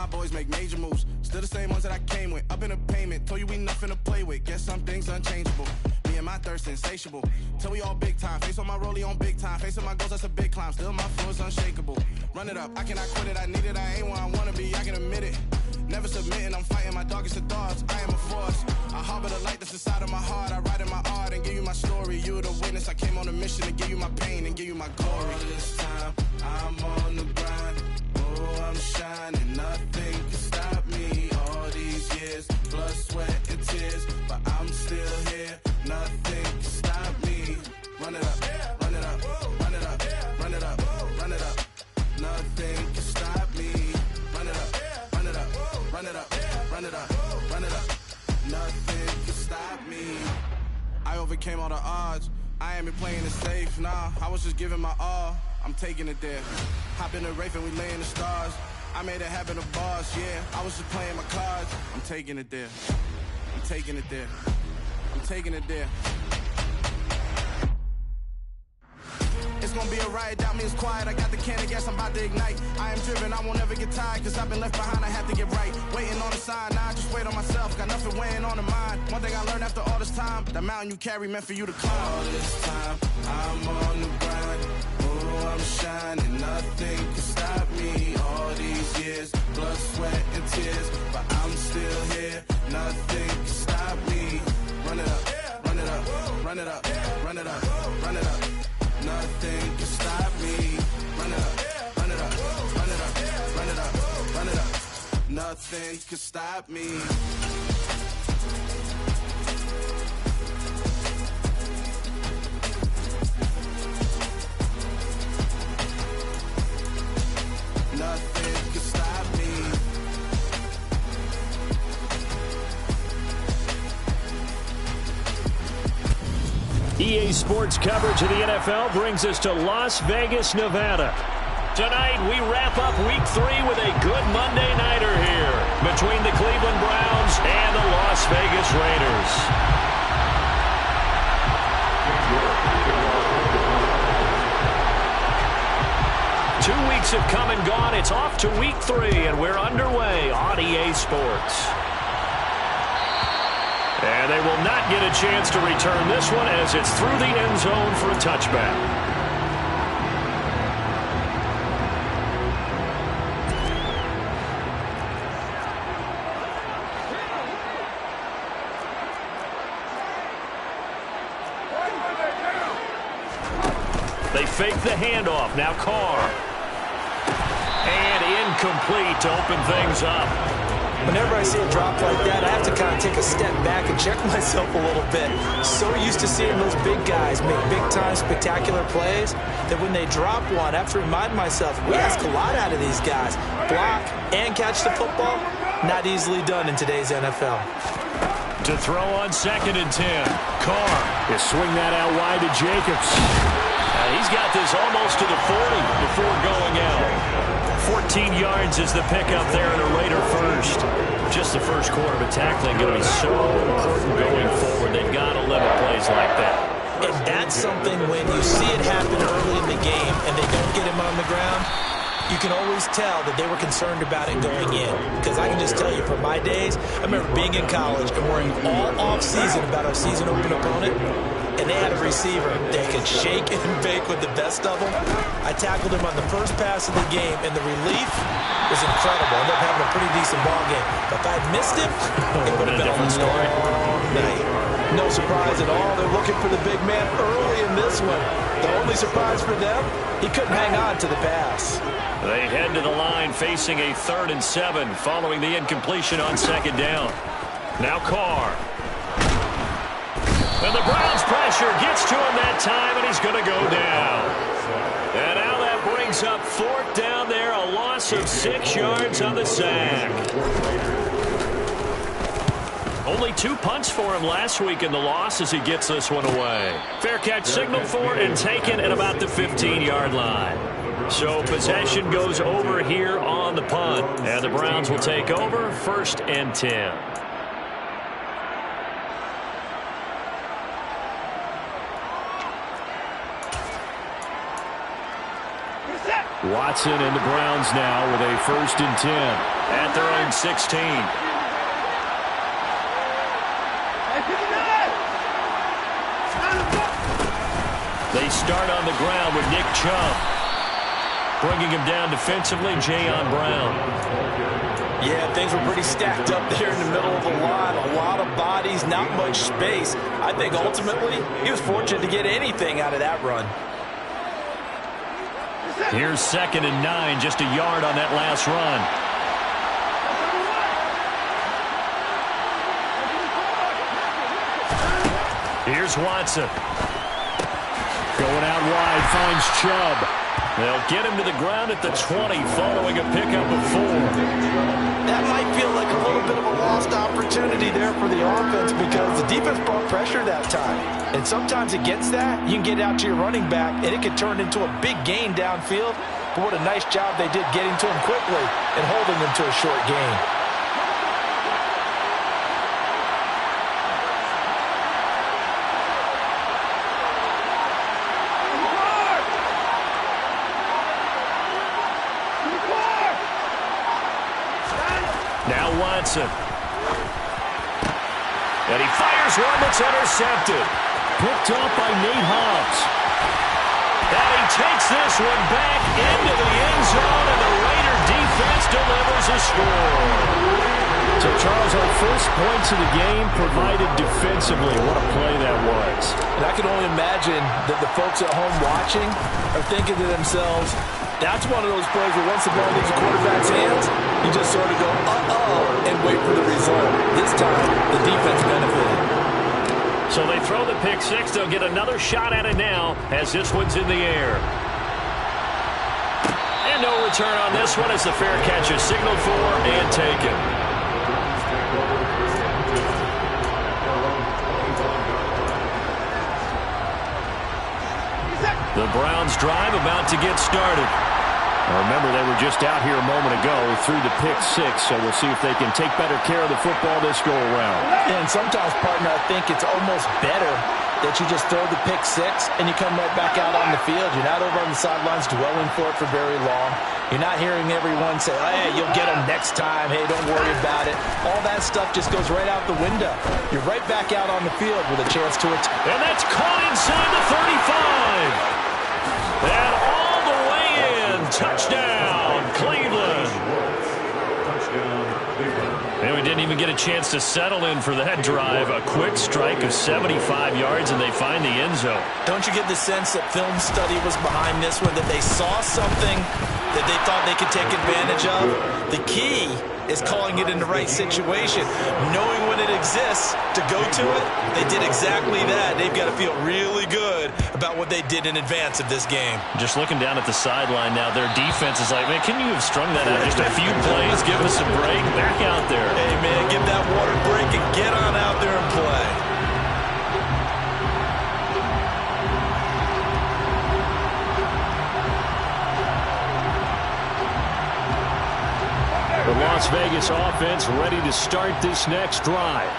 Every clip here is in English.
my boys make major moves. Still the same ones that I came with. Up in a payment, told you we nothing to play with. Guess some things unchangeable. Me and my thirst insatiable. Till we all big time. Face on my rollie on big time. Face on my goals, that's a big climb. Still my flow is unshakable. Run it up, I cannot quit it. I need it, I ain't where I wanna be. I can admit it. Never submitting, I'm fighting my darkest of thoughts. I am a force. I harbor the light that's inside of my heart. I write in my art and give you my story. You the witness. I came on a mission to give you my pain and give you my glory. All this time, I'm on the grind. Oh, I'm shining. Nothing can stop me. All these years, blood, sweat, and tears. But I'm still here. Nothing can stop me. Run it up, run it up, run it up, run it up, run it up. Nothing can stop me. Run it up, run it up, run it up, run it up, run it up. Nothing can stop me. I overcame all the odds. I ain't been playing it safe, nah. I was just giving my all. I'm taking it there. Hop in the Wraith and we lay in the stars. I made it happen to boss, yeah. I was just playing my cards. I'm taking it there. I'm taking it there. I'm taking it there. It's gonna be a riot, doubt me it's quiet. I got the can of gas, I'm about to ignite. I am driven, I won't ever get tired. Cause I've been left behind, I have to get right. Waiting on the sign, now I just wait on myself. Got nothing weighing on the mind. One thing I learned after all this time, the mountain you carry meant for you to climb. All this time, I'm on the grind. Oh, I'm shining, nothing can stop me. All these years, blood, sweat, and tears. But I'm still here, nothing can stop me. Run it up, run it up, run it up, run it up, run it up. Nothing can stop me. Run it up, run it up, run it up, run it up, run it up. Nothing can stop me. Nothing can stop me. EA Sports coverage of the NFL brings us to Las Vegas, Nevada. Tonight, we wrap up Week 3 with a good Monday nighter here between the Cleveland Browns and the Las Vegas Raiders. Two weeks have come and gone. It's off to Week 3, and we're underway on EA Sports. And they will not get a chance to return this one as it's through the end zone for a touchback. They fake the handoff. Now Carr. And incomplete to open things up. Whenever I see a drop like that, I have to kind of take a step back and check myself a little bit. So used to seeing those big guys make big-time spectacular plays that when they drop one, I have to remind myself, we ask a lot out of these guys. Block and catch the football, not easily done in today's NFL. To throw on 2nd and 10. Carr will swing that out wide to Jacobs. He's got this almost to the 40 before going out. 14 yards is the pickup there in a Raider first. Just the first quarter, but tackling going to be so important going forward. They've got to limit plays like that. And that's something when you see it happen early in the game and they don't get him on the ground, you can always tell that they were concerned about it going in. Because I can just tell you from my days, I remember being in college and worrying all off-season about our season-open opponent. And they had a receiver that could shake and bake with the best of them. I tackled him on the first pass of the game, and the relief was incredible. I ended up having a pretty decent ball game. But if I had missed him, it would have been a different story. Night. No surprise at all. They're looking for the big man early in this one. The only surprise for them, he couldn't hang on to the pass. They head to the line facing a 3rd and 7 following the incompletion on 2nd down. Now Carr. And the Browns pressure gets to him that time, and he's going to go down. And now that brings up 4th down there, a loss of 6 yards on the sack. Only 2 punts for him last week in the loss as he gets this one away. Fair catch signaled for and taken at about the 15-yard line. So possession goes over here on the punt, and the Browns will take over 1st and 10. Watson and the Browns now with a 1st and 10 at their own 16. They start on the ground with Nick Chubb. Bringing him down defensively, Jayon Brown. Yeah, things were pretty stacked up there in the middle of the line. A lot of bodies, not much space. I think ultimately he was fortunate to get anything out of that run. Here's 2nd and 9, just a yard on that last run. Here's Watson. Going out wide, finds Chubb. They'll get him to the ground at the 20 following a pickup of 4. That might feel like a little bit of a lost opportunity there for the offense because the defense brought pressure that time. And sometimes against that, you can get out to your running back, and it can turn into a big gain downfield. But what a nice job they did getting to him quickly and holding him to a short gain. Now Watson. And he fires one that's intercepted. Picked off by Nate Hobbs. And he takes this one back into the end zone, and the Raider defense delivers a score. So, Charles, our first points of the game provided defensively. What a play that was. And I can only imagine that the folks at home watching are thinking to themselves, that's one of those plays where once the ball leaves the quarterback's hands, you just sort of go, uh-oh, and wait for the result. This time, the defense benefited. So they throw the pick six. They'll get another shot at it now as this one's in the air. And no return on this one as the fair catch is signaled for and taken. The Browns drive about to get started. Now remember, they were just out here a moment ago through the pick six, so we'll see if they can take better care of the football this go-around. And sometimes, partner, I think it's almost better that you just throw the pick six and you come right back out on the field. You're not over on the sidelines dwelling for it for very long. You're not hearing everyone say, hey, you'll get them next time. Hey, don't worry about it. All that stuff just goes right out the window. You're right back out on the field with a chance to attack. And that's caught inside the 35. And all the way in. Touchdown, Cleveland. And we didn't even get a chance to settle in for that drive. A quick strike of 75 yards, and they find the end zone. Don't you get the sense that film study was behind this one, that they saw something that they thought they could take advantage of? The key is calling it in the right situation. Knowing when it exists to go to it, they did exactly that. They've got to feel really good about what they did in advance of this game. Just looking down at the sideline now, their defense is like, man, can you have strung that out just a few plays? Give us a break. Back out there. Hey, man, give that water break and get on out there and play. The Las Vegas offense ready to start this next drive.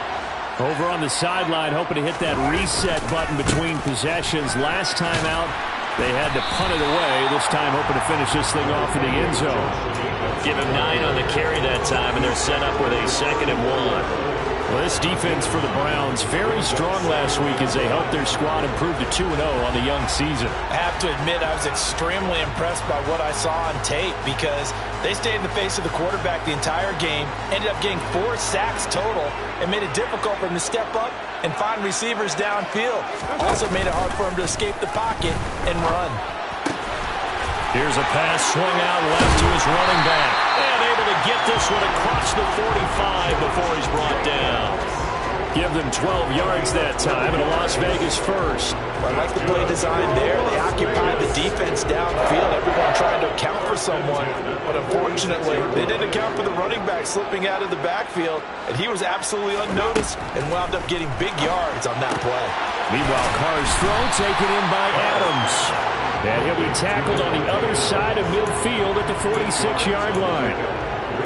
Over on the sideline, hoping to hit that reset button between possessions. Last time out, they had to punt it away. This time, hoping to finish this thing off in the end zone. Give him 9 on the carry that time, and they're set up with a 2nd and 1. Well, this defense for the Browns, very strong last week as they helped their squad improve to 2-0 on the young season. I have to admit, I was extremely impressed by what I saw on tape because they stayed in the face of the quarterback the entire game, ended up getting 4 sacks total, and made it difficult for him to step up and find receivers downfield. Also made it hard for him to escape the pocket and run. Here's a pass swung out left to his running back. And able to get this one across the 45 before he's brought down. Give them 12 yards that time and a Las Vegas first. I like the play design there. They occupied the defense downfield. Everyone trying to account for someone. But unfortunately, they didn't account for the running back slipping out of the backfield. And he was absolutely unnoticed and wound up getting big yards on that play. Meanwhile, Carr's throw taken in by Adams. And he'll be tackled on the other side of midfield at the 46-yard line.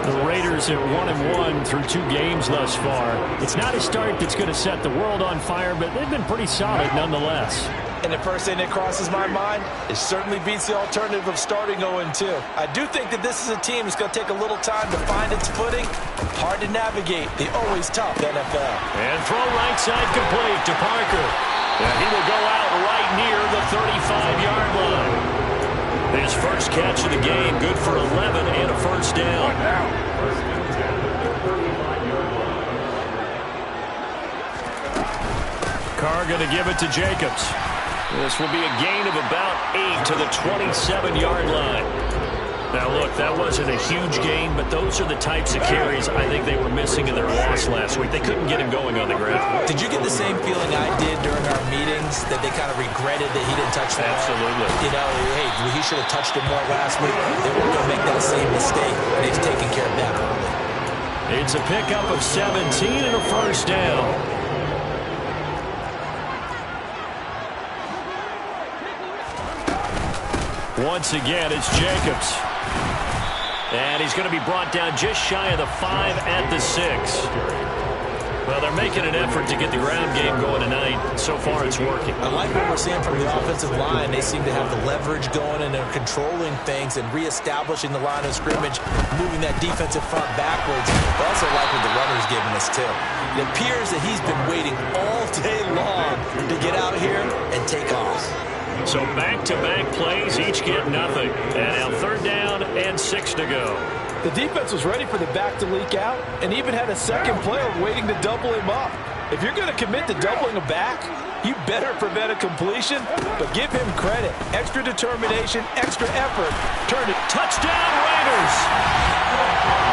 The Raiders at 1-1 through 2 games thus far. It's not a start that's going to set the world on fire, but they've been pretty solid nonetheless. And the first thing that crosses my mind, it certainly beats the alternative of starting 0-2. I do think that this is a team that's going to take a little time to find its footing. Hard to navigate the always tough NFL. And throw right side complete to Parker. And he will go out right near the 35-yard line. His first catch of the game, good for 11 and a first down. Carr going to give it to Jacobs. This will be a gain of about 8 to the 27-yard line. Now, look, that wasn't a huge gain, but those are the types of carries I think they were missing in their loss last week. They couldn't get him going on the ground. Did you get the same feeling I did during our meetings, that they kind of regretted that he didn't touch the ball? Absolutely. You know, hey, he should have touched it more last week. They weren't going to make that same mistake, and they've taken care of that early. It's a pickup of 17 and a first down. Once again, it's Jacobs. And he's going to be brought down just shy of the 5 at the 6. Well, they're making an effort to get the ground game going tonight. So far, it's working. I like what we're seeing from the offensive line. They seem to have the leverage going, and they're controlling things and reestablishing the line of scrimmage, moving that defensive front backwards. I also like what the runner's giving us, too. It appears that he's been waiting all day long to get out here and take off. So back-to-back plays, each get nothing. And now 3rd down and 6 to go. The defense was ready for the back to leak out and even had a second player waiting to double him up. If you're going to commit to doubling a back, you better prevent a completion, but give him credit. Extra determination, extra effort. Turn it. Touchdown Raiders!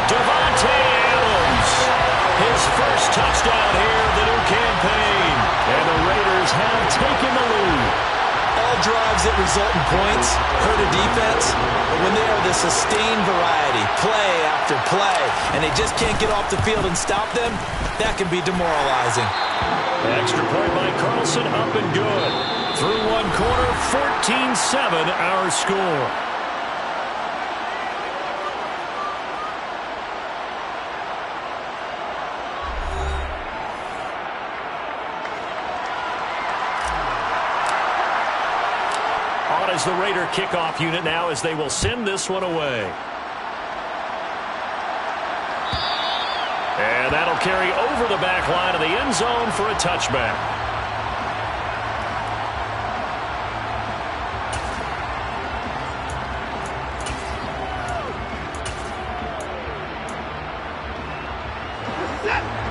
Devontae Adams. His first touchdown here of the new campaign. And the Raiders have taken the lead. All drives that result in points hurt a defense, but when they are the sustained variety, play after play, and they just can't get off the field and stop them, that can be demoralizing. Extra point by Carlson, up and good. Through one quarter, 14-7 our score. Is the Raider kickoff unit now as they will send this one away. And that'll carry over the back line of the end zone for a touchback.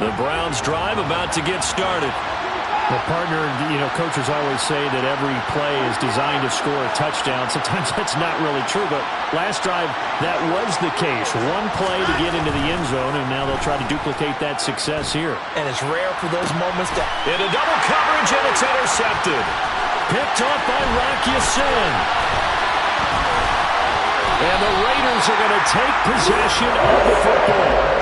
The Browns drive about to get started. Well, partner, coaches always say that every play is designed to score a touchdown. Sometimes that's not really true, but last drive, that was the case. One play to get into the end zone, and now they'll try to duplicate that success here. And it's rare for those moments to... Into double coverage, and it's intercepted. Picked off by Rock Ya-Sin. And the Raiders are going to take possession of the football.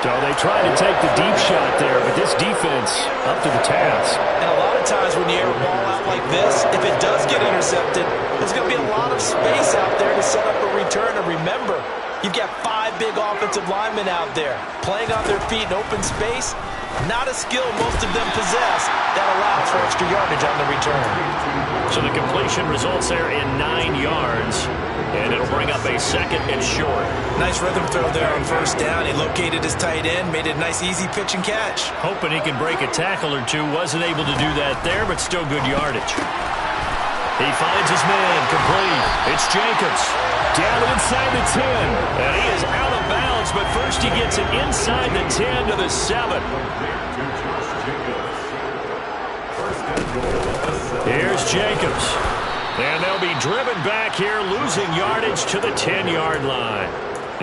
So they tried to take the deep shot there, but this defense up to the task. And a lot of times when you air a ball out like this, if it does get intercepted, there's going to be a lot of space out there to set up a return. And remember, you've got 5 big offensive linemen out there playing on their feet in open space. Not a skill most of them possess that allows for extra yardage on the return. So the completion results there in 9 yards. And it'll bring up a 2nd and short. Nice rhythm throw there on 1st down. He located his tight end, made it a nice easy pitch and catch. Hoping he can break a tackle or two. Wasn't able to do that there, but still good yardage. He finds his man, complete. It's Jacobs. Down inside the 10. And he is out of bounds, but first he gets it inside the 10 to the 7. Here's Jacobs. And they'll be driven back here, losing yardage to the 10-yard line.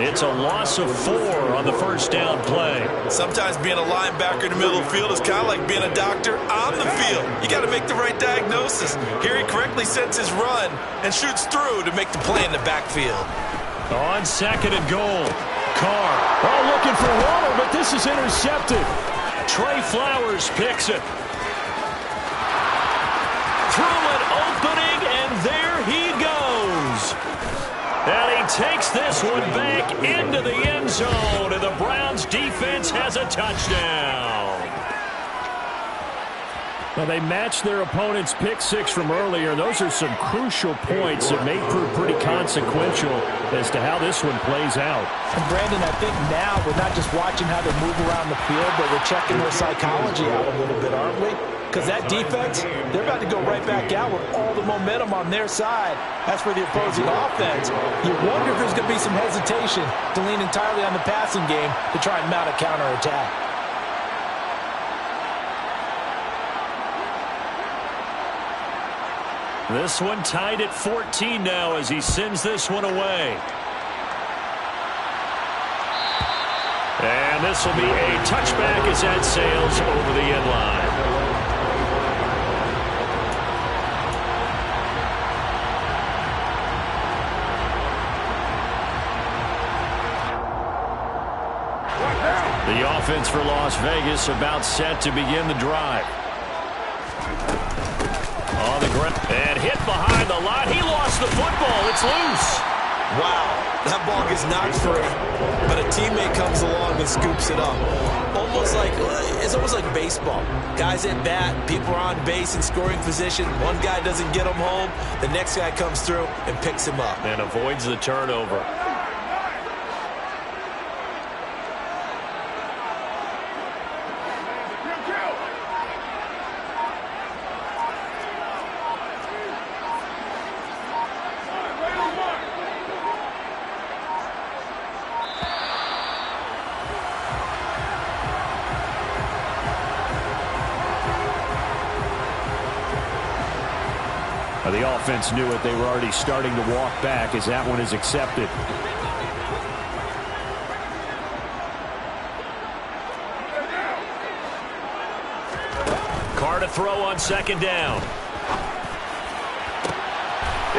It's a loss of 4 on the 1st down play. Sometimes being a linebacker in the middle of the field is kind of like being a doctor on the field. You got to make the right diagnosis. Here he correctly sets his run and shoots through to make the play in the backfield. On 2nd and goal, Carr. Oh, looking for Waller, but this is intercepted. Trey Flowers picks it. Through an opening, and there he goes. And he takes this one back into the end zone, and the Browns defense has a touchdown. Well, they matched their opponent's pick six from earlier. Those are some crucial points that may prove pretty consequential as to how this one plays out. And Brandon, I think now we're not just watching how they move around the field, but we're checking their psychology out a little bit, aren't we? Because that defense, they're about to go right back out with all the momentum on their side. As for the opposing offense, you wonder if there's going to be some hesitation to lean entirely on the passing game to try and mount a counterattack. This one tied at 14 now as he sends this one away. And this will be a touchback as that sails over the end line. The offense for Las Vegas about set to begin the drive. On the ground and hit behind the line. He lost the football. It's loose. Wow, that ball gets knocked free, but a teammate comes along and scoops it up. It's almost like baseball. Guys at bat, people are on base in scoring position. One guy doesn't get him home. The next guy comes through and picks him up. And avoids the turnover. The offense knew it. They were already starting to walk back as that one is accepted. Carr to throw on second down.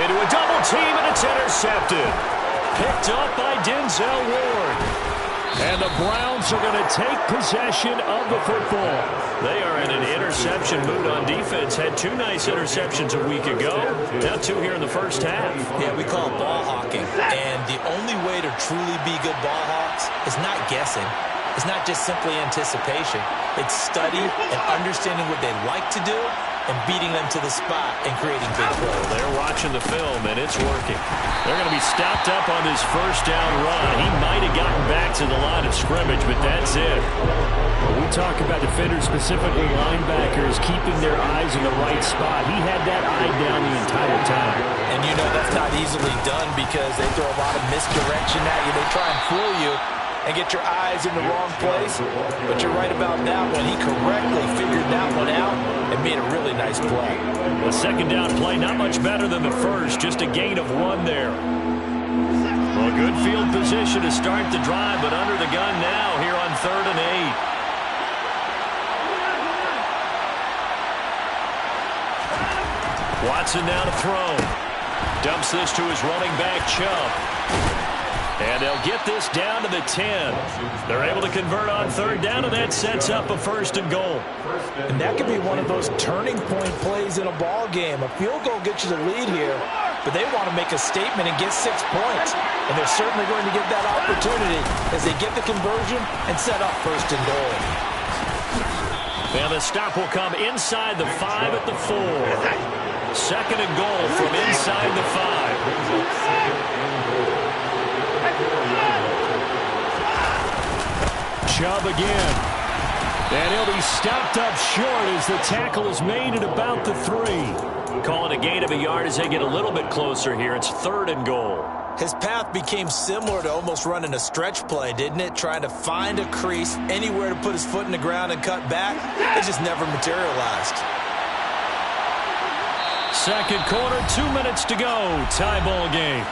Into a double team, and it's intercepted. Picked up by Denzel Ward. And the Browns are going to take possession of the football. They are in an interception mood on defense. Had two nice interceptions a week ago. Now two here in the first half. Yeah, we call it ball hawking. And the only way to truly be good ball hawks is not guessing. It's not just simply anticipation. It's study and understanding what they like to do and beating them to the spot and creating big plays. They're watching the film, and it's working. They're going to be stopped up on this first down run. He might have gotten back to the line of scrimmage, but that's it. When we talk about defenders, specifically linebackers, keeping their eyes in the right spot, he had that eye down the entire time. And you know that's not easily done because they throw a lot of misdirection at you. They try and fool you and get your eyes in the wrong place. But you're right about that one. He correctly figured that one out and made a really nice play. The second down play, not much better than the first. Just a gain of one there. Well, good field position to start the drive, but under the gun now here on 3rd and 8. Watson now to throw. Dumps this to his running back, Chubb. And they'll get this down to the 10. They're able to convert on 3rd down, and that sets up a 1st and goal. And that could be one of those turning point plays in a ball game. A field goal gets you the lead here, but they want to make a statement and get 6 points. And they're certainly going to get that opportunity as they get the conversion and set up 1st and goal. And the stop will come inside the 5 at the 4. 2nd and goal from inside the 5. Chubb again. And he'll be stopped up short as the tackle is made at about the 3. Calling a gain of a yard as they get a little bit closer here. It's 3rd and goal. His path became similar to almost running a stretch play, didn't it? Trying to find a crease, anywhere to put his foot in the ground and cut back. It just never materialized. Second quarter, 2 minutes to go. Tie ball game.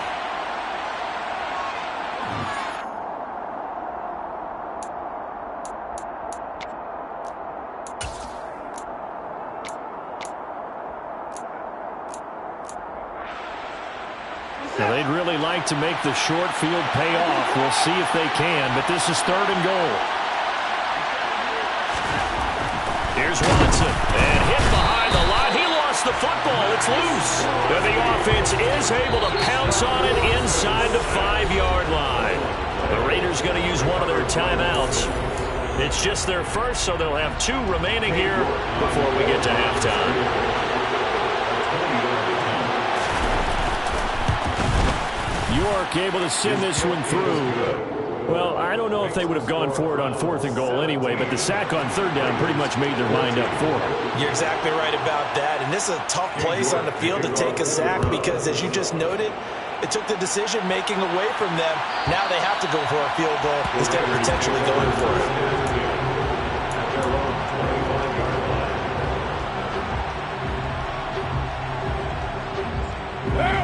Now, they'd really like to make the short field pay off. We'll see if they can, but this is 3rd and goal. Here's Watson, and hit behind the line. He lost the football. It's loose. And the offense is able to pounce on it inside the 5-yard line. The Raiders going to use one of their timeouts. It's just their first, so they'll have 2 remaining here before we get to halftime. York able to send this one through. Well, I don't know if they would have gone for it on 4th and goal anyway, but the sack on 3rd down pretty much made their mind up for it. You're exactly right about that, and this is a tough place on the field to take a sack because, as you just noted, it took the decision-making away from them. Now they have to go for a field goal instead of potentially going for it.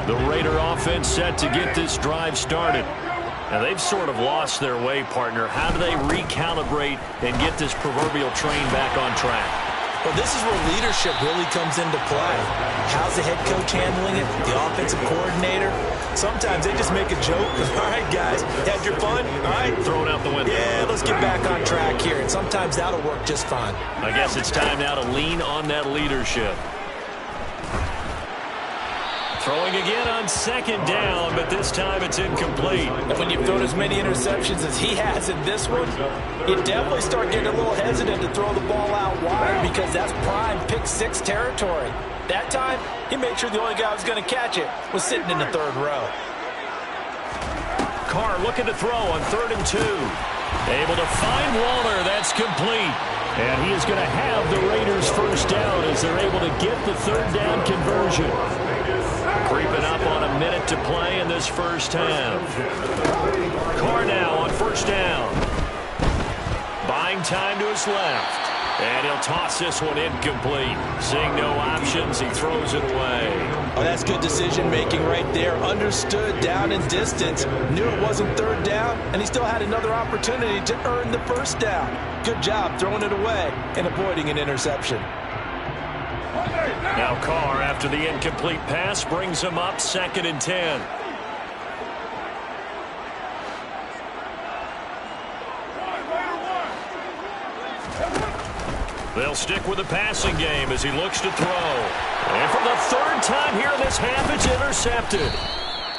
The Raider offense set to get this drive started. Now, they've sort of lost their way, partner. How do they recalibrate and get this proverbial train back on track? Well, this is where leadership really comes into play. How's the head coach handling it? The offensive coordinator? Sometimes they just make a joke. All right, guys, had your fun? All right. Throw it out the window. Yeah, let's get back on track here. And sometimes that'll work just fine. I guess it's time now to lean on that leadership. Throwing again on 2nd down, but this time it's incomplete. And when you've thrown as many interceptions as he has in this one, you definitely start getting a little hesitant to throw the ball out wide because that's prime pick 6 territory. That time, he made sure the only guy who was going to catch it was sitting in the 3rd row. Carr looking to throw on 3rd and 2. Able to find Waller. That's complete. And he is going to have the Raiders first down as they're able to get the 3rd down conversion. Creeping up on a minute to play in this first half. Carr now on 1st down. Buying time to his left. And he'll toss this one incomplete. Seeing no options, he throws it away. Oh, that's good decision-making right there. Understood down and distance. Knew it wasn't 3rd down, and he still had another opportunity to earn the 1st down. Good job throwing it away and avoiding an interception. Now Carr, after the incomplete pass, brings him up 2nd and 10. They'll stick with the passing game as he looks to throw. And for the 3rd time here in this half, it's intercepted.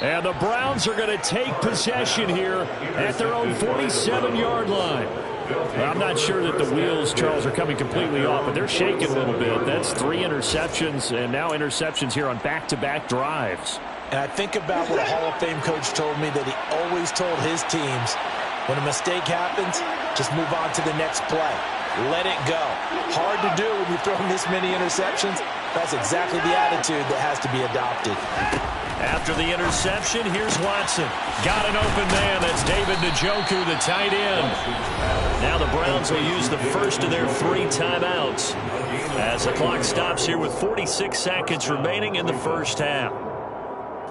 And the Browns are going to take possession here at their own 47-yard line. I'm not sure that the wheels, Charles, are coming completely off, but they're shaking a little bit. That's 3 interceptions and now interceptions here on back-to-back drives. And I think about what a Hall of Fame coach told me that he always told his teams, when a mistake happens, just move on to the next play. Let it go. Hard to do when you're throwing this many interceptions. That's exactly the attitude that has to be adopted. After the interception, here's Watson. Got an open man. That's David Njoku, the tight end. Now the Browns will use the first of their 3 timeouts as the clock stops here with 46 seconds remaining in the first half.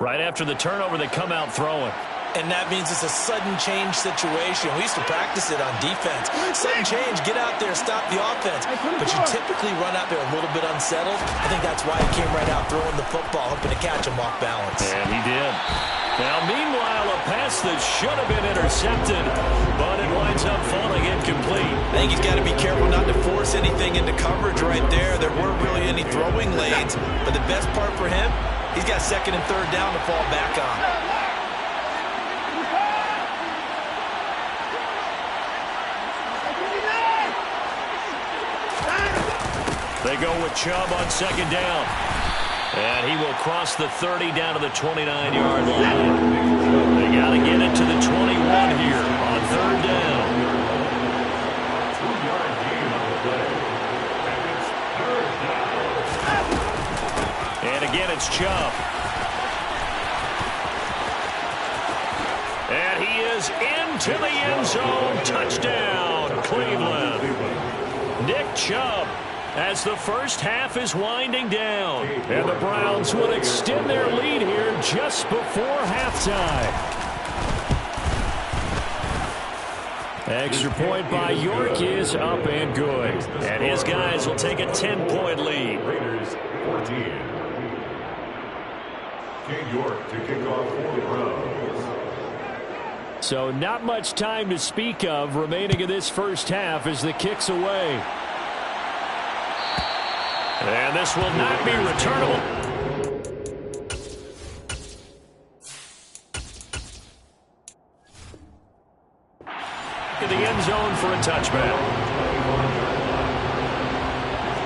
Right after the turnover, they come out throwing. And that means it's a sudden change situation. We used to practice it on defense. Sudden change, get out there, stop the offense. But you typically run out there a little bit unsettled. I think that's why he came right out throwing the football, hoping to catch him off balance. And he did. Now, meanwhile, a pass that should have been intercepted, but it winds up falling incomplete. I think he's got to be careful not to force anything into coverage right there. There weren't really any throwing lanes. But the best part for him, he's got 2nd and 3rd down to fall back on. They go with Chubb on 2nd down. And he will cross the 30 down to the 29-yard line. They got to get it to the 21 here on 3rd down. And again, it's Chubb. And he is into the end zone. Touchdown, Cleveland. Nick Chubb, as the first half is winding down. And the Browns will extend their lead here just before halftime. Extra point by York is up and good. And his guys will take a 10-point lead. Raiders 14. King York to kick off for the Browns. So not much time to speak of remaining in this first half as the kick's away. And this will not be returnable. In the end zone for a touchback.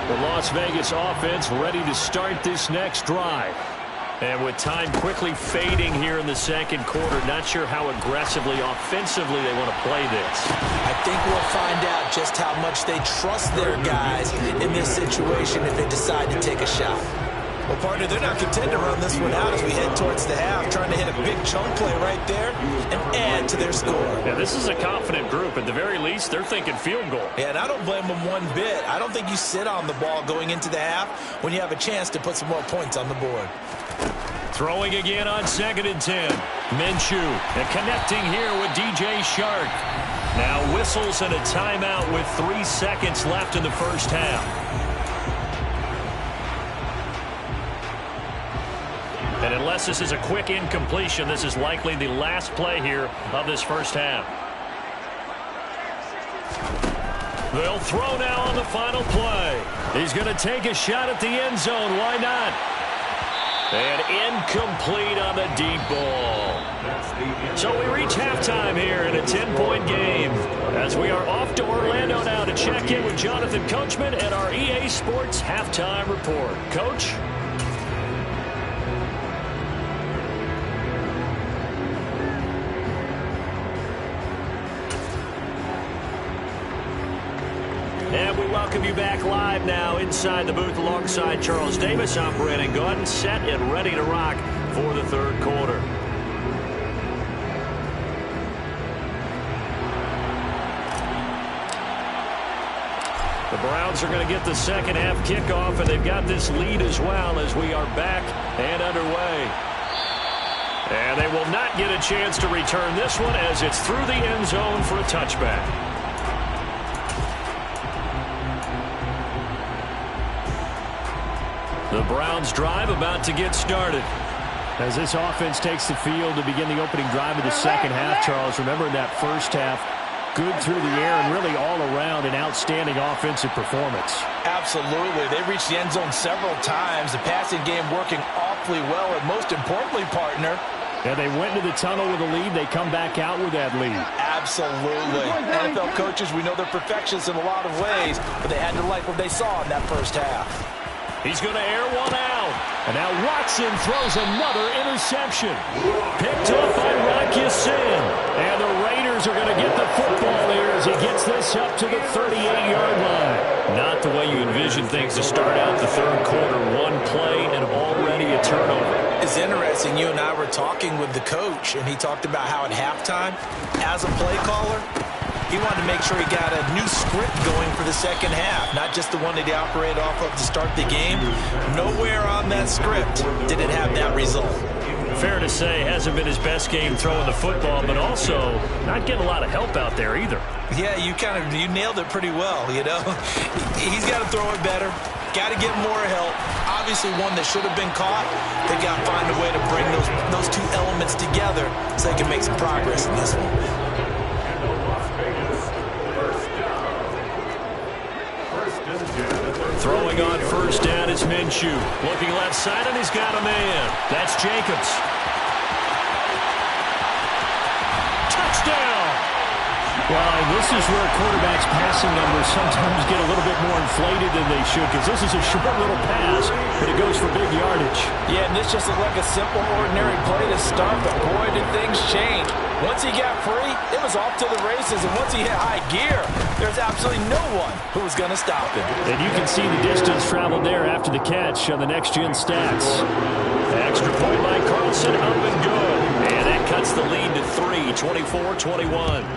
The Las Vegas offense ready to start this next drive. And with time quickly fading here in the second quarter, not sure how aggressively, offensively they want to play this. I think we'll find out just how much they trust their guys in this situation if they decide to take a shot. Well, partner, they're not content to run this one out as we head towards the half, trying to hit a big chunk play right there and add to their score. Yeah, this is a confident group. At the very least, they're thinking field goal. Yeah, and I don't blame them one bit. I don't think you sit on the ball going into the half when you have a chance to put some more points on the board. Throwing again on 2nd and 10. Minshew and connecting here with DJ Shark. Now whistles and a timeout with 3 seconds left in the first half. And unless this is a quick incompletion, this is likely the last play here of this first half. They'll throw now on the final play. He's going to take a shot at the end zone. Why not? And incomplete on the deep ball. So we reach halftime here in a 10-point game as we are off to Orlando now to check in with Jonathan Coachman and our EA Sports Halftime Report. Coach? And we welcome you back live now inside the booth alongside Charles Davis. I'm Brandon Gaudin, set and ready to rock for the third quarter. The Browns are going to get the second half kickoff, and they've got this lead as well as we are back and underway. And they will not get a chance to return this one as it's through the end zone for a touchback. The Browns drive about to get started. As this offense takes the field to begin the opening drive of the second half, Charles, remember in that first half, good through the air and really all around an outstanding offensive performance. Absolutely. They reached the end zone several times. The passing game working awfully well, and most importantly, partner, yeah, they went into the tunnel with a lead. They come back out with that lead. Absolutely. NFL coaches, we know they're perfectionists in a lot of ways, but they had to like what they saw in that first half. He's going to air one out. And now Watson throws another interception. Picked up by Rock Ya-Sin. And the Raiders are going to get the football here as he gets this up to the 38-yard line. Not the way you envision things to start out the third quarter. One play and already a turnover. It's interesting. You and I were talking with the coach, and he talked about how at halftime, as a play caller, he wanted to make sure he got a new script going for the second half, not just the one that he operated off of to start the game. Nowhere on that script did it have that result. Fair to say, hasn't been his best game throwing the football, but also not getting a lot of help out there either. Yeah, you nailed it pretty well, you know. He's got to throw it better, got to get more help. Obviously one that should have been caught. They got to find a way to bring those two elements together so they can make some progress in this one. Throwing on first down is Minshew. Looking left side, and he's got a man. That's Jacobs. Touchdown! Well, and this is where quarterbacks' passing numbers sometimes get a little bit more inflated than they should, because this is a short little pass, but it goes for big yardage. Yeah, and this just looked like a simple, ordinary play to start, but boy, did things change. Once he got free, it was off to the races, and once he hit high gear, there's absolutely no one who was going to stop him. And you can see the distance traveled there after the catch on the next-gen stats. Extra point by Carlson, up and good. And that cuts the lead to 3, 24-21.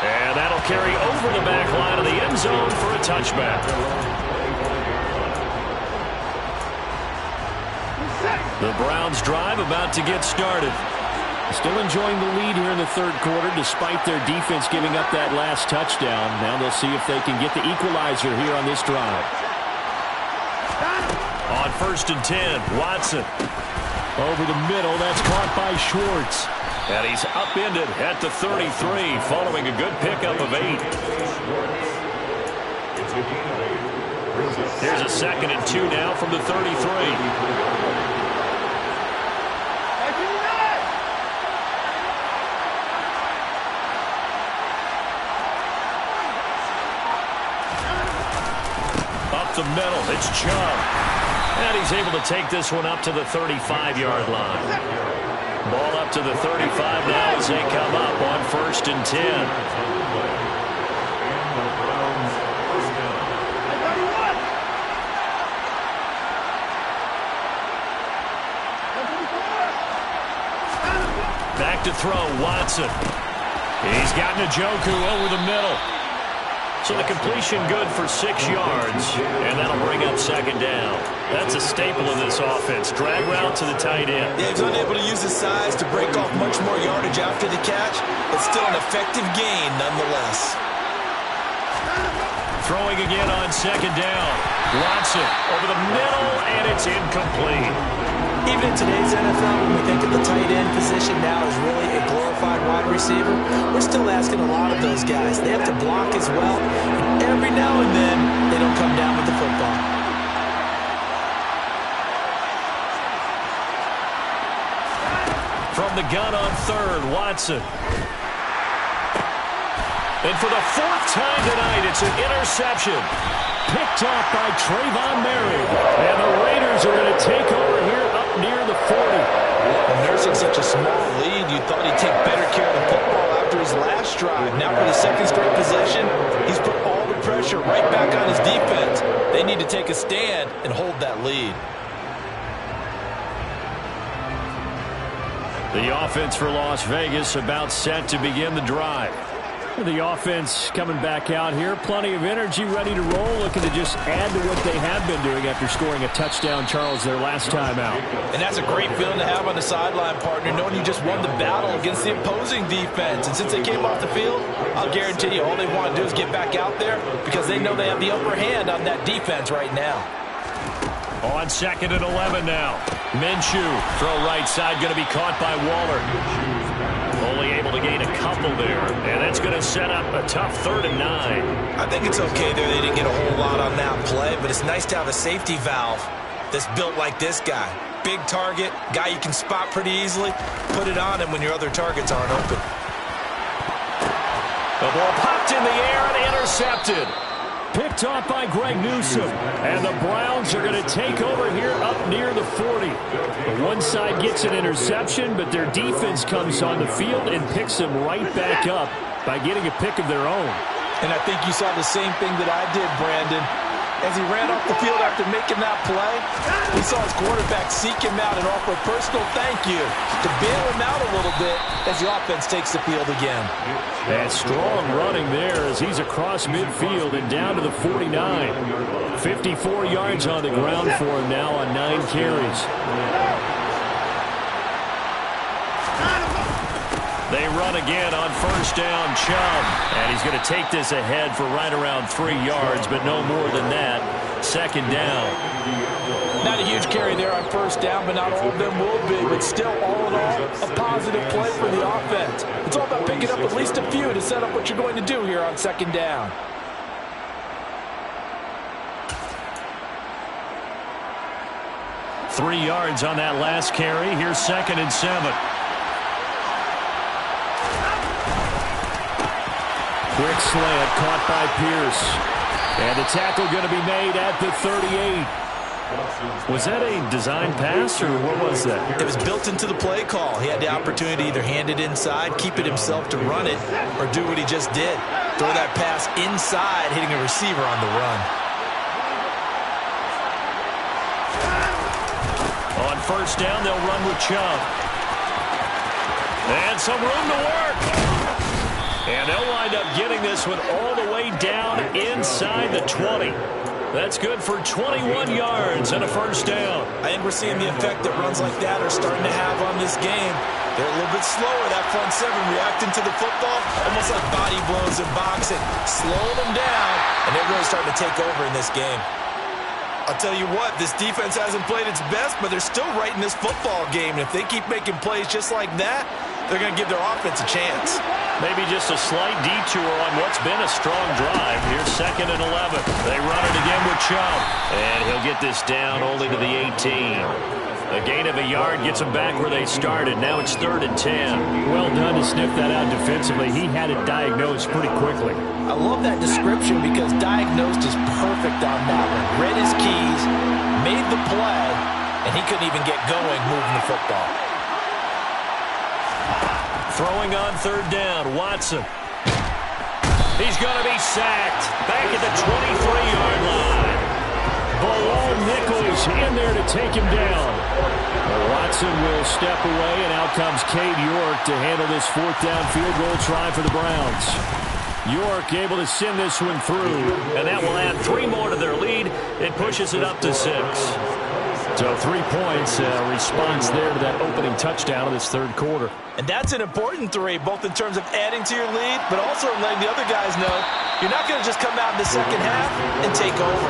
And that'll carry over the back line of the end zone for a touchback. The Browns drive about to get started. Still enjoying the lead here in the third quarter despite their defense giving up that last touchdown. Now they'll see if they can get the equalizer here on this drive. On first and 10, Watson. Over the middle, that's caught by Schwartz. And he's upended at the 33 following a good pickup of 8. Here's a 2nd and 2 now from the 33. It's Chubb. And he's able to take this one up to the 35-yard line. Ball up to the 35 now as they come up on 1st and 10. Back to throw, Watson. He's got Njoku over the middle. So the completion good for 6 yards, and that'll bring up 2nd down. That's a staple of this offense. Drag route to the tight end. Yeah, he's unable to use his size to break off much more yardage after the catch, but still an effective gain nonetheless. Throwing again on 2nd down. Watson over the middle, and it's incomplete. Even in today's NFL, when we think of the tight end position now as really a glorified wide receiver, we're still asking a lot of those guys. They have to block as well, and every now and then, they don't come down with the football. From the gun on 3rd, Watson. And for the 4th time tonight, it's an interception. Picked off by Trayvon Merritt. And the Raiders are going to take over here up near the 40. Well, nursing such a small lead, you thought he'd take better care of the football after his last drive. Now for the 2nd straight possession, he's put all the pressure right back on his defense. They need to take a stand and hold that lead. The offense for Las Vegas about set to begin the drive. The offense coming back out here. Plenty of energy, ready to roll, looking to just add to what they have been doing after scoring a touchdown, Charles, their last time out. And that's a great feeling to have on the sideline, partner, knowing you just won the battle against the opposing defense. And since they came off the field, I'll guarantee you all they want to do is get back out there because they know they have the upper hand on that defense right now. On 2nd and 11 now. Minshew, throw right side, going to be caught by Waller. Only able to gain a couple there, and that's going to set up a tough 3rd and 9. I think it's okay there. They didn't get a whole lot on that play, but it's nice to have a safety valve that's built like this guy. Big target, guy you can spot pretty easily. Put it on him when your other targets aren't open. The ball popped in the air and intercepted. Picked off by Greg Newsome. And the Browns are going to take over here up near the 40. The one side gets an interception, but their defense comes on the field and picks them right back up by getting a pick of their own. And I think you saw the same thing that I did, Brandon. As he ran off the field after making that play, he saw his quarterback seek him out and offer a personal thank you to bail him out a little bit as the offense takes the field again. That strong running there as he's across midfield and down to the 49. 54 yards on the ground for him now on 9 carries. They run again on 1st down, Chubb. And he's going to take this ahead for right around 3 yards, but no more than that. 2nd down. Not a huge carry there on 1st down, but not all of them will be. But still, all in all, a positive play for the offense. It's all about picking up at least a few to set up what you're going to do here on 2nd down. Three yards on that last carry. Here's 2nd and 7. Quick slant caught by Pierce. And the tackle going to be made at the 38. Was that a design pass, or what was that? It was built into the play call. He had the opportunity to either hand it inside, keep it himself to run it, or do what he just did. Throw that pass inside, hitting a receiver on the run. On 1st down, they'll run with Chubb. And some room to work. And they'll wind up getting this one all the way down inside the 20. That's good for 21 yards and a 1st down. I think we're seeing the effect that runs like that are starting to have on this game. They're a little bit slower, that front 7, reacting to the football, almost like body blows in boxing. Slowing them down, and they're really starting to take over in this game. I'll tell you what, this defense hasn't played its best, but they're still right in this football game. And if they keep making plays just like that, they're going to give their offense a chance. Maybe just a slight detour on what's been a strong drive. Here's 2nd and 11. They run it again with Chubb. And he'll get this down only to the 18. A gain of a yard gets them back where they started. Now it's 3rd and 10. Well done to sniff that out defensively. He had it diagnosed pretty quickly. I love that description because diagnosed is perfect on that one. Read his keys, made the play, and he couldn't even get going moving the football. Throwing on third down, Watson. He's going to be sacked back at the 23-yard line. Bilal Nichols in there to take him down. Watson will step away, and out comes Cade York to handle this fourth down field goal try for the Browns. York able to send this one through, and that will add 3 more to their lead. It pushes it up to 6. So 3 points, response there to that opening touchdown of this third quarter. And that's an important 3, both in terms of adding to your lead, but also letting the other guys know you're not going to just come out in the second half and take over.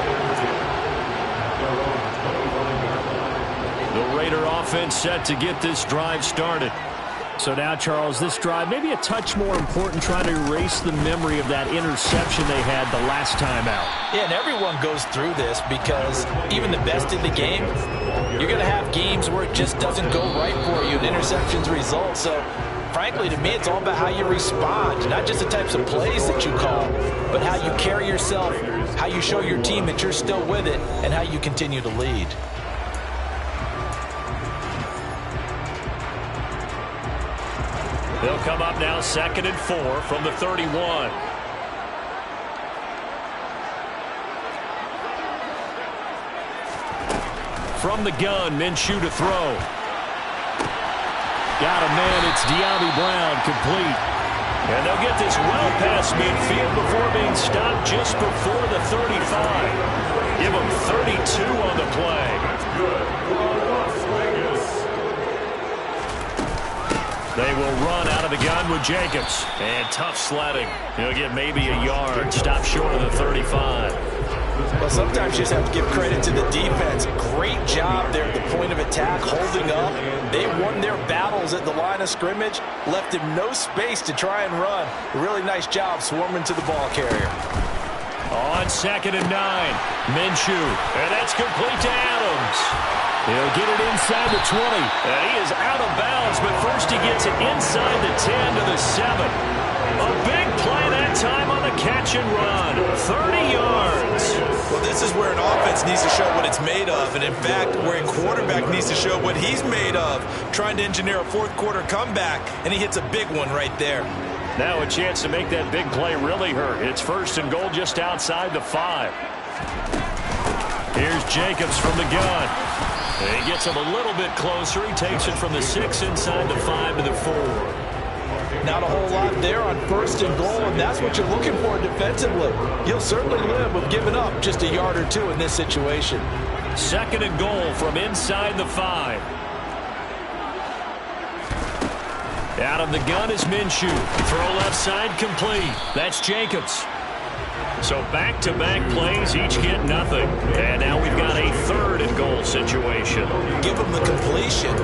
The Raider offense set to get this drive started. So now, Charles, this drive maybe a touch more important, trying to erase the memory of that interception they had the last time out. Yeah, and everyone goes through this because even the best in the game, you're going to have games where it just doesn't go right for you and interceptions result. So, frankly, to me, it's all about how you respond, not just the types of plays that you call, but how you carry yourself, how you show your team that you're still with it, and how you continue to lead. They'll come up now 2nd and 4 from the 31. From the gun, Minshew to throw. Got a man, it's De'Ami Brown, complete. And they'll get this well past midfield before being stopped just before the 35. Give them 32 on the play. They will run out of the gun with Jacobs. And tough sledding. He'll get maybe a yard. Stop short of the 35. Well, sometimes you just have to give credit to the defense. Great job there at the point of attack, holding up. They won their battles at the line of scrimmage, left him no space to try and run. A really nice job swarming to the ball carrier. On 2nd and 9, Minshew. And that's complete to Adams. He'll get it inside the 20. And he is out of bounds, but first he gets it inside the 10 to the 7. A big play that time on the catch and run. 30 yards. Well, this is where an offense needs to show what it's made of. And, in fact, where a quarterback needs to show what he's made of. Trying to engineer a fourth-quarter comeback, and he hits a big one right there. Now a chance to make that big play really hurt. It's 1st and goal just outside the 5. Here's Jacobs from the gun. He gets him a little bit closer. He takes it from the 6 inside the 5 to the 4. Not a whole lot there on 1st and goal, and that's what you're looking for defensively. You'll certainly live with giving up just a yard or 2 in this situation. 2nd and goal from inside the 5. Out of the gun is Minshew. Throw left side complete. That's Jacobs. So back-to-back plays, each get nothing. And now we've got a 3rd and goal situation. Give them the completion.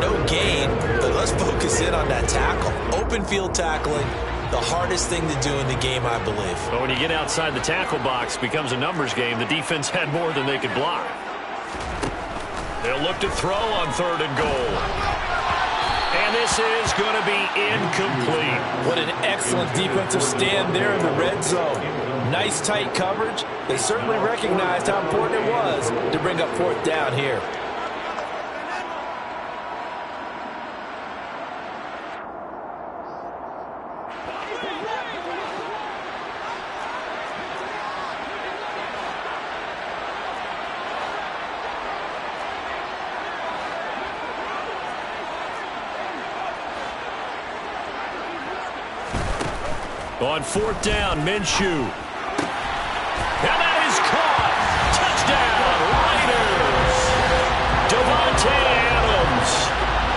No gain, but let's focus in on that tackle. Open field tackling, the hardest thing to do in the game, I believe. But when you get outside the tackle box, it becomes a numbers game. The defense had more than they could block. They'll look to throw on 3rd and goal. And this is going to be incomplete. What an excellent defensive stand there in the red zone. Nice tight coverage. They certainly recognized how important it was to bring up 4th down here. On 4th down, Minshew. And that is caught. Touchdown, Raiders. Davante Adams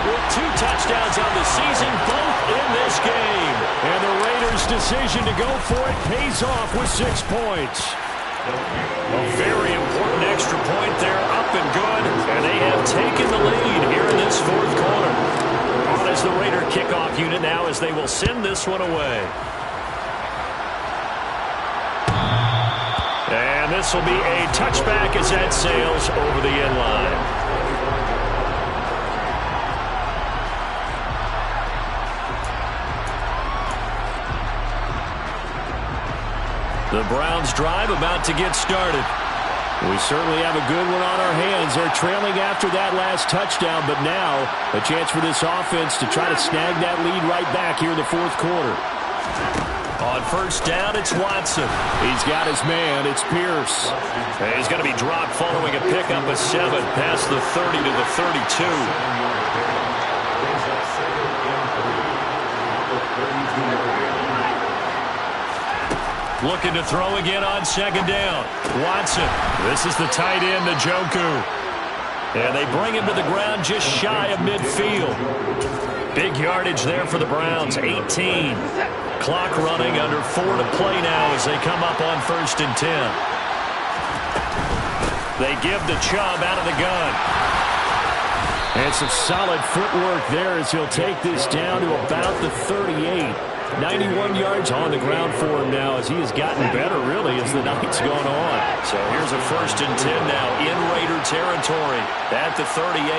with 2 touchdowns on the season, both in this game. And the Raiders' decision to go for it pays off with 6 points. A very important extra point there, up and good. And they have taken the lead here in this 4th quarter. On as the Raider kickoff unit now as they will send this one away. And this will be a touchback as that sails over the end line. The Browns drive about to get started. We certainly have a good one on our hands. They're trailing after that last touchdown, but now a chance for this offense to try to snag that lead right back here in the fourth quarter. On first down, it's Watson. He's got his man. It's Pierce. He's going to be dropped following a pickup of 7 past the 30 to the 32. Looking to throw again on second down. Watson. This is the tight end, Njoku. And they bring him to the ground just shy of midfield. Big yardage there for the Browns, 18. Clock running, under 4 to play now as they come up on 1st and 10. They give to Chubb out of the gun. And some solid footwork there as he'll take this down to about the 38. 91 yards on the ground for him now as he has gotten better, really, as the night's gone on. So here's a 1st and 10 now in Raider territory at the 38.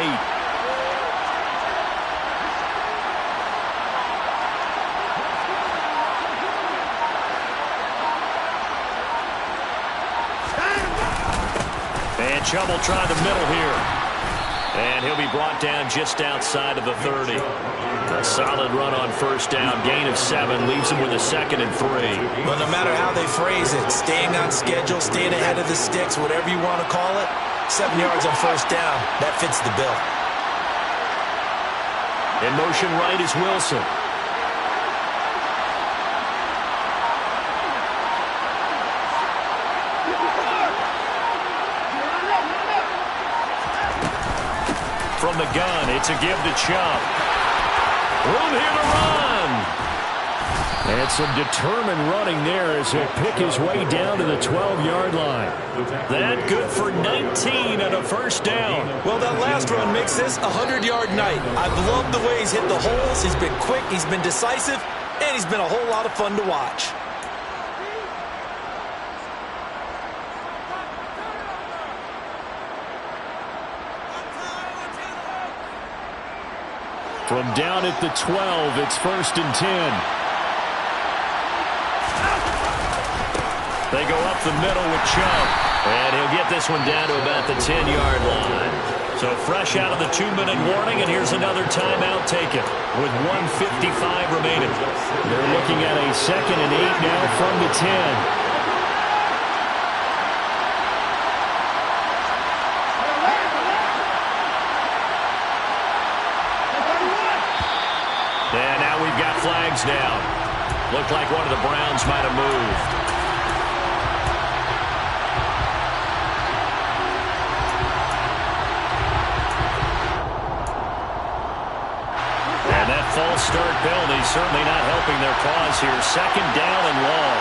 And Chubb will try the middle here. And he'll be brought down just outside of the 30. A solid run on first down. Gain of 7 leaves him with a 2nd and 3. Well, no matter how they phrase it, staying on schedule, staying ahead of the sticks, whatever you want to call it, 7 yards on first down, that fits the bill. In motion right is Wilson. From the gun, it's a give to Chubb. Room here to run. And some determined running there as he'll pick his way down to the 12-yard line. That good for 19 and a first down. Well, that last run makes this a 100-yard night. I've loved the way he's hit the holes. He's been quick, he's been decisive, and he's been a whole lot of fun to watch. From down at the 12, it's 1st and 10. They go up the middle with Chubb. And he'll get this one down to about the 10-yard line. So fresh out of the 2-minute warning, and here's another timeout taken with 1:55 remaining. They're looking at a 2nd and 8 now from the 10. And now we've got flags down. Looked like one of the Browns might have moved. And that false start penalty certainly not helping their cause here. 2nd down and long.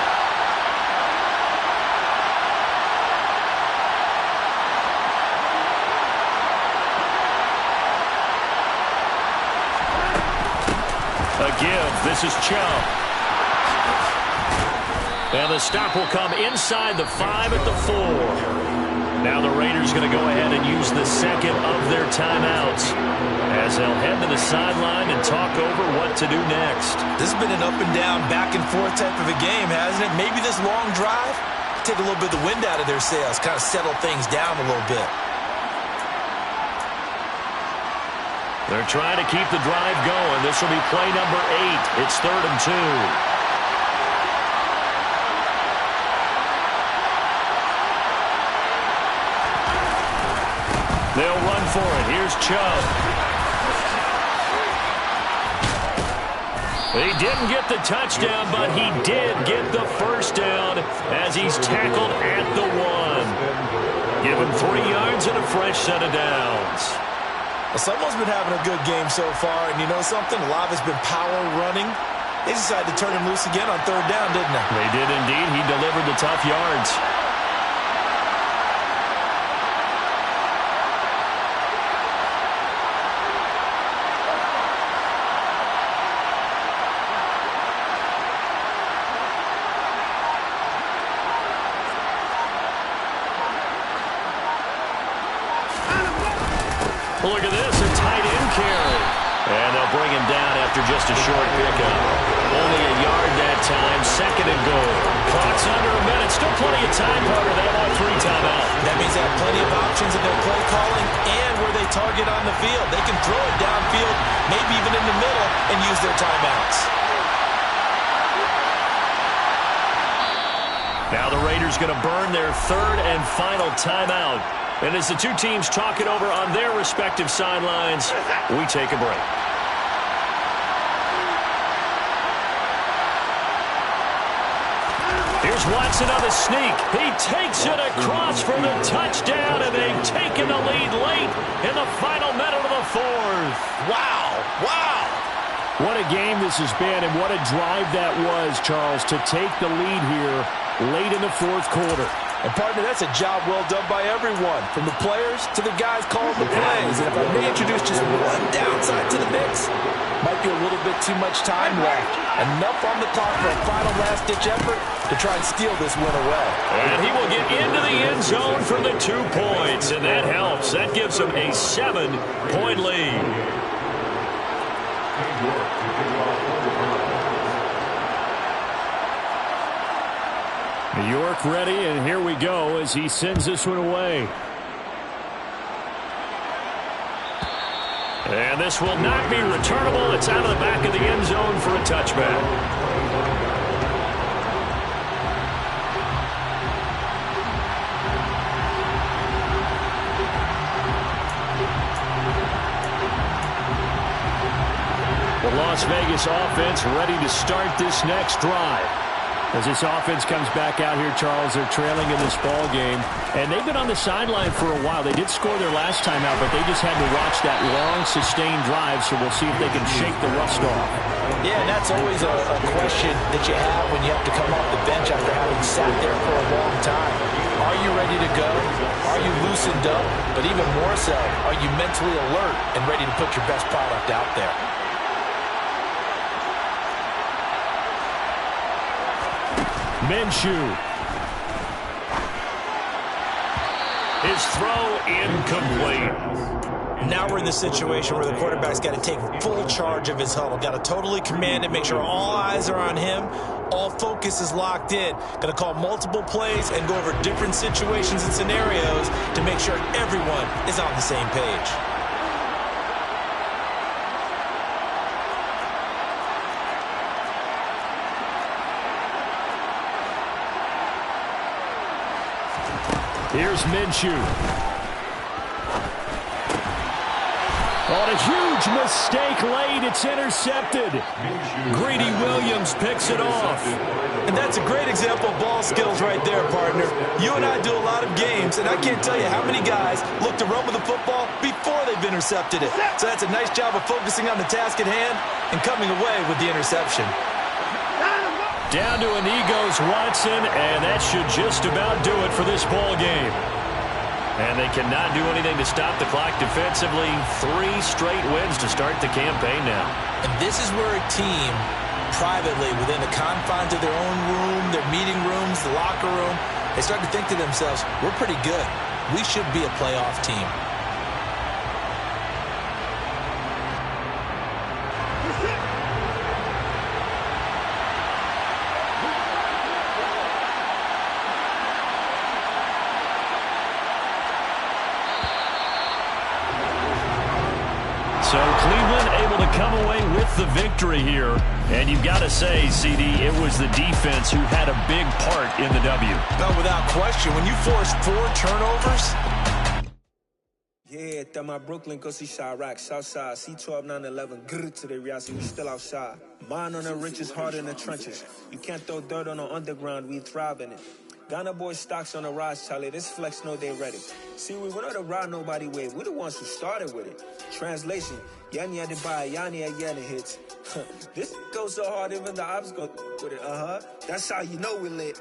A give. This is Chubb. And the stop will come inside the 5 at the 4. Now the Raiders going to go ahead and use the 2nd of their timeouts as they'll head to the sideline and talk over what to do next. This has been an up and down, back and forth type of a game, hasn't it? Maybe this long drive, take a little bit of the wind out of their sails, kind of settle things down a little bit. They're trying to keep the drive going. This will be play number 8. It's 3rd and 2. They'll run for it. Here's Chubb. He didn't get the touchdown, but he did get the first down as he's tackled at the 1. Give him 3 yards and a fresh set of downs. Well, someone's been having a good game so far, and you know something? A lot of it's been power running. They decided to turn him loose again on 3rd down, didn't they? They did indeed. He delivered the tough yards. Look at this, a tight end carry. And they'll bring him down after just a short pickup. Only a yard that time, 2nd and goal. Clock's under a minute. Still plenty of time, partner. They have all 3 timeouts. That means they have plenty of options in their play calling and where they target on the field. They can throw it downfield, maybe even in the middle, and use their timeouts. Now the Raiders going to burn their 3rd and final timeout. And as the two teams talk it over on their respective sidelines, we take a break. Here's Watson on the sneak. He takes it across for the touchdown, and they've taken the lead late in the final minute of the 4th. Wow. Wow. What a game this has been, and what a drive that was, Charles, to take the lead here late in the 4th quarter. And, partner, that's a job well done by everyone, from the players to the guys calling the plays. And if I may introduce just one downside to the mix, might be a little bit too much time left. Enough on the clock for a final last-ditch effort to try and steal this win away. And he will get into the end zone for the 2 points, and that helps. That gives him a 7-point lead. New York ready, and here we go as he sends this one away. And this will not be returnable. It's out of the back of the end zone for a touchback. The Las Vegas offense ready to start this next drive. As this offense comes back out here, Charles, they're trailing in this ball game, and they've been on the sideline for a while. They did score their last time out, but they just had to watch that long, sustained drive, so we'll see if they can shake the rust off. Yeah, and that's always a question that you have when you have to come off the bench after having sat there for a long time. Are you ready to go? Are you loosened up? But even more so, are you mentally alert and ready to put your best product out there? Minshew. His throw incomplete. Now we're in the situation where the quarterback's got to take full charge of his huddle. Got to totally command it, make sure all eyes are on him. All focus is locked in. Got to call multiple plays and go over different situations and scenarios to make sure everyone is on the same page. Here's Minshew. On a huge mistake late, it's intercepted. Greedy Williams picks it off. And that's a great example of ball skills right there, partner. You and I do a lot of games, and I can't tell you how many guys look to run with the football before they've intercepted it. So that's a nice job of focusing on the task at hand and coming away with the interception. Down to a knee goes Watson, and that should just about do it for this ball game. And they cannot do anything to stop the clock defensively. 3 straight wins to start the campaign now. And this is where a team, privately, within the confines of their own room, their meeting rooms, the locker room, they start to think to themselves, we're pretty good. We should be a playoff team. So Cleveland able to come away with the victory here. And you've got to say, CD, it was the defense who had a big part in the W. No, without question. When you force 4 turnovers. Yeah, that my Brooklyn, go see Chirac, Southside, C12, 911, grrr to the Riasi, we still outside. Mine on the riches, hard in the trenches. You can't throw dirt on the underground, we thrive in it. Ghana boys stocks on the rise, Charlie. This flex know they ready. See, we went on the ride nobody wave. We the ones who started with it. Translation: Yanni had to buy, Yanni again hits. This goes so hard, even the ops go with it. That's how you know we lit.